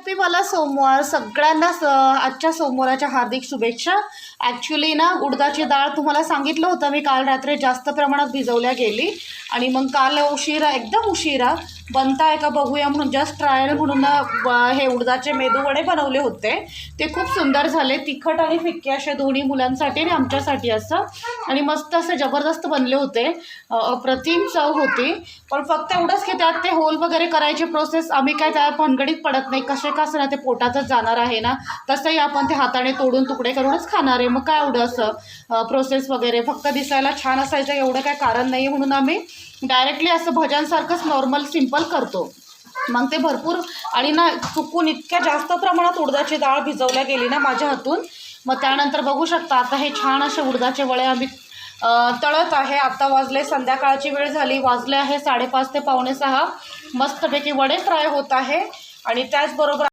हॅपीवाला सोमवार सगळ्यांना आजच्या सोमवाराच्या हार्दिक शुभेच्छा. ॲक्च्युली ना उडदाची डाळ तुम्हाला सांगितलं होतं मी काल रात्री जास्त प्रमाणात भिजवल्या गेली आणि मग काल उशिरा एकदम उशिरा बनताय का बघूया म्हणून जस्ट ट्रायल म्हणून हे उडदाचे मेदूवडे बनवले होते. ते खूप सुंदर झाले, तिखट आणि फिक्के असे दोन्ही मुलांसाठी आणि आमच्यासाठी असं, आणि मस्त असे जबरदस्त बनले होते. अप्रतिम चव होती. पण फक्त एवढंच की त्यात ते होल वगैरे करायची प्रोसेस आम्ही काय त्या भानगडीत पडत नाही. कसे कसं ना ते पोटातच जाणार आहे ना, तसंही आपण ते हाताने तोडून तुकडे करूनच खाणार आहे. मग काय एवढं असं प्रोसेस वगैरे, फक्त दिसायला छान असायचं एवढं काय कारण नाही म्हणून आम्ही डायरेक्टली असं भज्यांसारखंच नॉर्मल सिम्पल करतो. मग ते भरपूर आणि ना चुकून इतक्या जास्त प्रमाणात उडदाची डाळ भिजवल्या गेली ना माझ्या हातून. मग त्यानंतर बघू शकता आता हे छान असे उडदाचे वडे आम्ही तळत आहे. आता वाजले संध्याकाळची वेळ झाली, वाजले आहे 5:30 ते 5:45. मस्तपैकी वडे फ्राय होत आहे आणि त्याचबरोबर